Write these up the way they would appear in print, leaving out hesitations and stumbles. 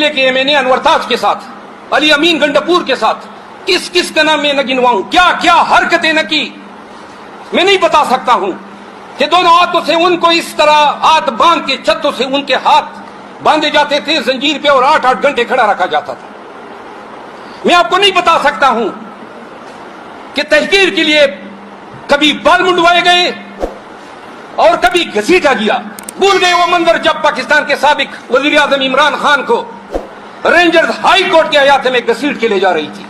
ضلع کے MNA انور تاج کے ساتھ، علی امین گنڈپور کے ساتھ کس کس کا نام میں نہ گنواؤں، کیا کیا حرکتیں نہ کی، میں نہیں بتا سکتا ہوں کہ دونوں ہاتھوں سے ان کو اس طرح ہاتھ باندھ کے چھتوں سے ان کے ہاتھ باندھے جاتے تھے زنجیر پہ اور 8-8 گھنٹے کھڑا رکھا جاتا تھا۔ میں آپ کو نہیں بتا سکتا ہوں کہ تحقیر کے لیے کبھی بال منڈوائے گئے اور کبھی گھسیٹا گیا۔ بھول گئے وہ منظر جب پاکستان کے سابق وزیر اعظم عمران خان کو رینجرز ہائی کورٹ کے احاطے میں گھسیٹ کے لے جا رہی تھی۔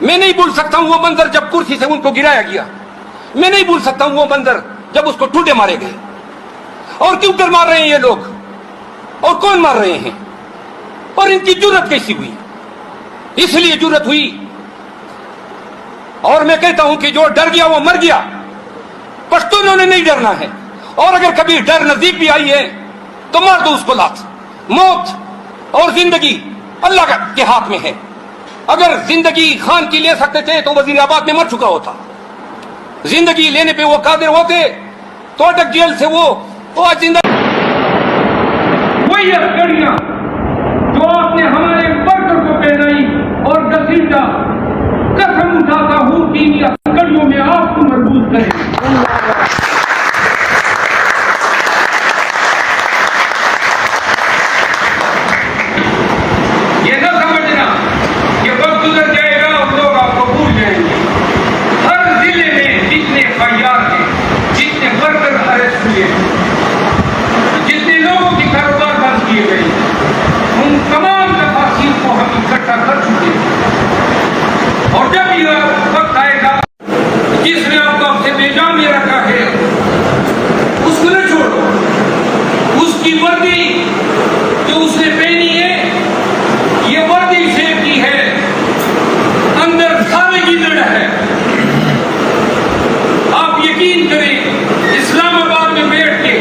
میں نہیں بھول سکتا ہوں وہ منظر جب کرسی سے ان کو گرایا گیا۔ میں نہیں بھول سکتا ہوں وہ منظر جب اس کو ٹوٹے مارے گئے۔ اور کیوں کر مار رہے ہیں یہ لوگ، اور کون مار رہے ہیں، اور ان کی جرت کیسی ہوئی؟ اس لیے جرت ہوئی، اور میں کہتا ہوں کہ جو ڈر گیا وہ مر گیا۔ پشتونوں نے نہیں ڈرنا ہے، اور اگر کبھی ڈر نزدیک بھی آئی ہے تو مار دو اس کو لات۔ موت اور زندگی اللہ کے ہاتھ میں ہے۔ اگر زندگی خان کی لے سکتے تھے تو وزیر آباد میں مر چکا ہوتا۔ زندگی لینے پہ وہ قادر ہوتے تو اٹک جیل سے وہ آج زندہ۔ وہی عسکریاں جو آپ نے ہمارے ورکر کو پہنائی اور گھسیٹا، قسم اٹھاتا ہوں کہ ان عسکریوں میں آپ کو مربوط کرے۔ یہ نہ سمجھنا کہ وقت گزر جائے گا اور لوگ آپ کو بھول جائیں گے۔ ہر ضلع میں جتنے FIR ہیں، جتنے ورکر اریسٹ ہوئے ہیں، جتنے لوگوں کے کاروبار بند کیے گئے ہیں، ان تمام تفاصیل کو ہم اکٹھا کر چکے ہیں۔ اور جب یہ وقت آئے گا جس نے آپ کو اب سے بیجام میں رکھا ہے، اس کو نہ چھوڑو۔ اس کی وردی جو اس نے پہنی ہے، یہ وردی شیپ کی ہے، اندر سارے گیدڑ ہے۔ آپ یقین کریں، اسلام آباد میں بیٹھ کے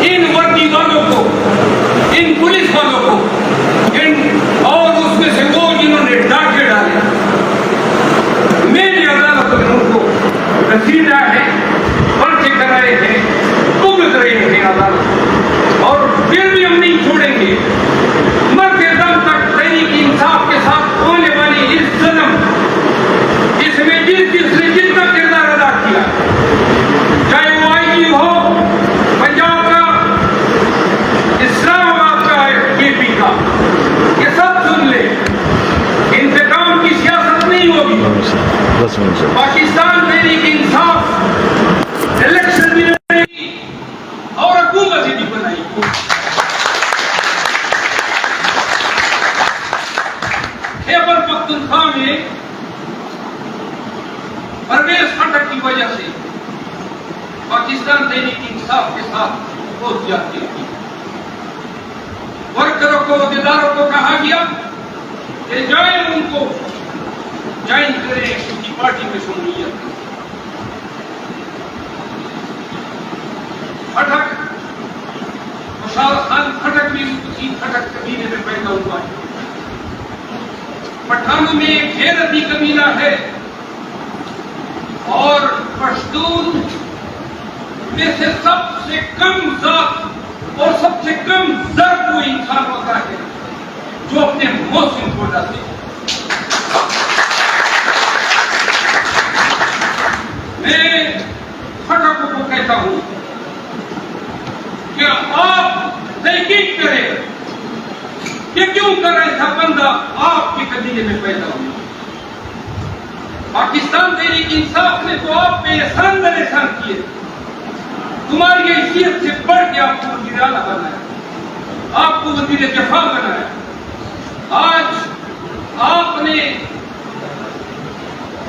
ان وردی والوں کو، ان پولیس والوں کو، اور اس میں سے وہ جنہوں نے ڈاکے ڈالے، میری عدالت نے ان کو گھسیٹا ہے، پرچے کرائے ہیں، بھگت رہے ہیں عدالت، اور پھر بھی ہم نہیں چھوڑیں گے۔ مرتے دم تک تحریک انصاف کے ساتھ ہونے والی اس ظلم، اس میں جس نے جتنا کردار ادا کیا، چاہے وہ IG ہو پنجاب کا، اسلام آباد کا، KP کا، یہ سب سن لے۔ انتقام کی سیاست نہیں ہوگی۔ پاکستان تحریک انصاف الیکشن بھی لڑے گی اور حکومت ہی نہیں بنائے گی۔ خیبر پختونخوا میں پرویز خٹک کی وجہ سے پاکستان تحریک انصاف کے ساتھ بہت زیادتی ہوئی۔ ورکروں کو، عہدیداروں کو کہا گیا کہ جائیں ان کو جوائن کریں ان کی پارٹی میں شمولیت۔ خٹک، خوشحال خان خٹک بھی اسی خٹک قبیلے میں پیدا ہوا ہے۔ پٹھانوں میں ایک غیرتی قبیلہ ہے، اور پشتون میں سے سب سے کم ذات اور سب سے کم ضرب وہ انسان ہوتا ہے جو اپنے محسن کو ڈالتے ہیں۔ میں خٹکوں کو کہتا ہوں کہ آپ تحقیق کریں کہ کیوں کر ایسا بندہ آپ کے قبیلے میں پیدا ہوا۔ پاکستان تحریک انصاف نے تو آپ پہ احسان در احسان کیے، تمہاری حیثیت سے بڑھ کے آپ کو وزیر اعلیٰ بنایا، آپ کو وزیر دفاع بنایا۔ آج آپ نے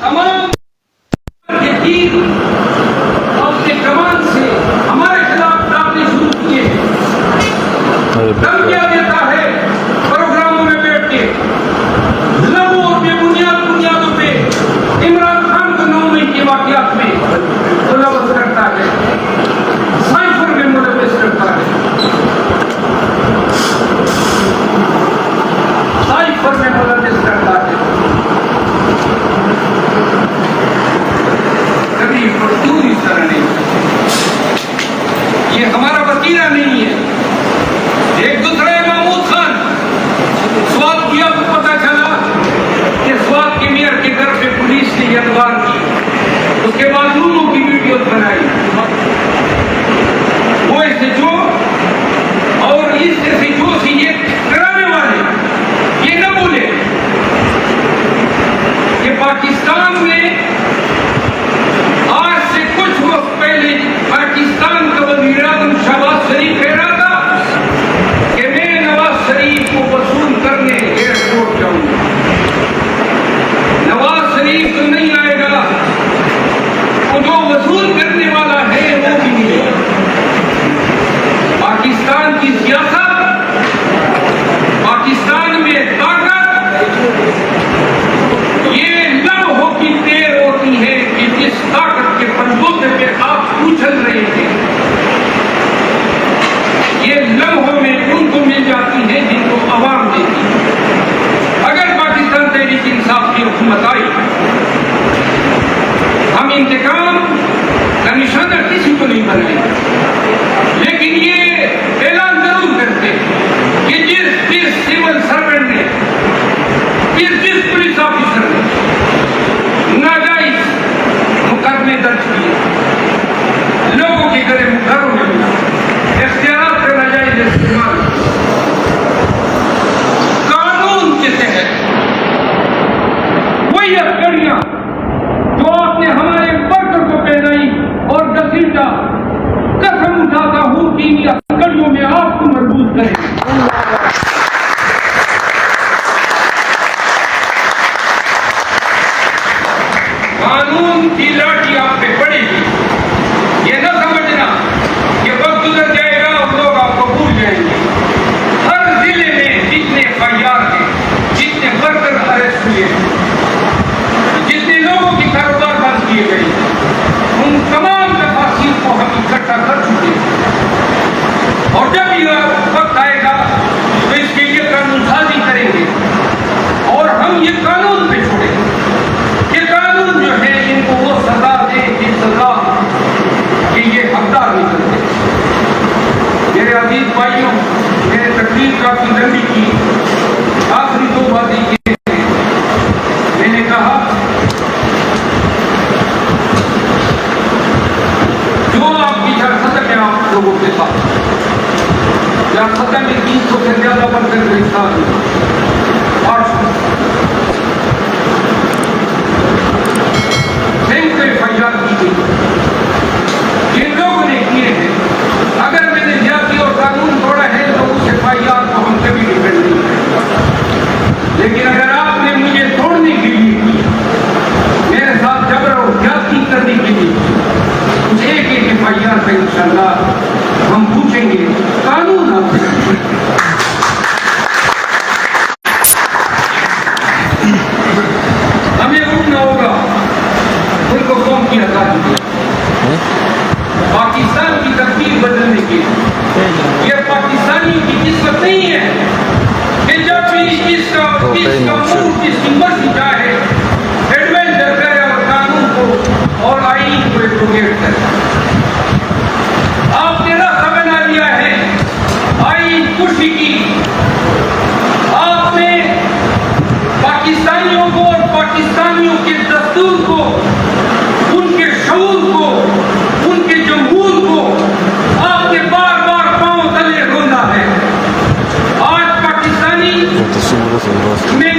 تمام تیر اپنے کمان سے ہمارے خلاف ڈالنے شروع کیے۔ دھمکیاں دیتا ہے پروگراموں میں بیٹھ کے، لغو اور بے بنیادوں پہ عمران خان کو 9 مئی کے واقعات میں ملوث کرتا ہے، سائفر میں ملوث کرتا ہے، سائفر میں ملوث کرتا ہے۔ کبھی پشتون اس طرح نہیں، یہ ہمارا وسیلہ نہیں ہے۔ ایک دوسرے دیتی. اگر پاکستان تحریک انصاف کی حکومت آئی ہم انتقام کا نشانہ کسی کو نہیں بنائیں گے، لیکن یہ اعلان ضرور کرتے کہ جس سول سرونٹ نے، جس پولیس آفیسر نے ناجائز مقدمے درج کیے، لوگوں کے گھروں میں اختیارات کا ناجائز استعمال، قانون کے تحت وہی ہتھکڑیاں جو آپ نے ہمارے ورکر کو پہنائی اور گھسیٹا، قسم اٹھاتا ہوں کہ ان ہتھکڑیوں میں آپ کو مربوط کریں. قانون کی لاٹھی آپ پہ پڑے گی. یہ نہ سمجھنا کہ وقت گزر جائے گا اور لوگ آپ کو بھول جائیں گے. ہر ضلع میں جتنے FIR ہیں، جتنے ورکر اریسٹ ہوئے ہیں، جتنے لوگوں کے کاروبار بند کیے گئے، ان تمام تفاصیل کو ہم اکٹھا کر چکے ہیں. اور جب یہ وقت آئے گا تو اس کے لیے قانون سازی کریں گے اور ہم یہ قانون پہ چھوڑیں گے کہ قانون جو ہے ان کو وہ سزا دے کہ سزا کہ یہ حقدار نکلتے. میرے عزیز بھائیوں، میں نے تقریر کافی لمبی کی، آخری دو باتیں یہ ہیں. میں نے کہا جو آپ کی سیاست ہے آپ لوگوں کے ساتھ، سیاست میں 300 سے زیادہ ورکر گرفتار ہوئے اور FIR کی گئی. جن لوگوں نے کیے ہیں، اگر میں نے زیادتی اور قانون توڑا ہے تو اس FIR کو ہم کبھی ڈیفینڈ نہیں کریں گے. لیکن اگر آپ نے مجھے توڑنے کے لیے کی، میرے ساتھ جبر اور زیادتی کرنے کے لیے اس ایک FIR پہ انشاءاللہ ہم پوچھیں گے، قانون آپ سے ہمیں اٹھنا ہوگا. ملک و قوم کی آزادی، پاکستان کی تقدیر بدلنے کے لیے یہ پاکستانیوں کی قسمت نہیں ہے کہ جب بھی اس کا منہ جس کی مرضی چاہے ایڈوینچر کرے اور قانون کو اور آئین کو ایپروگیٹ کرے. آپ نے راستہ بنا دیا ہے آئین کشی کی. آپ نے پاکستانیوں کو اور پاکستانیوں کے دستور کو، ان کے شعور کو، ان کے جمہور کو آپ نے بار بار پاؤں تلے روندا ہے. آج پاکستانی میں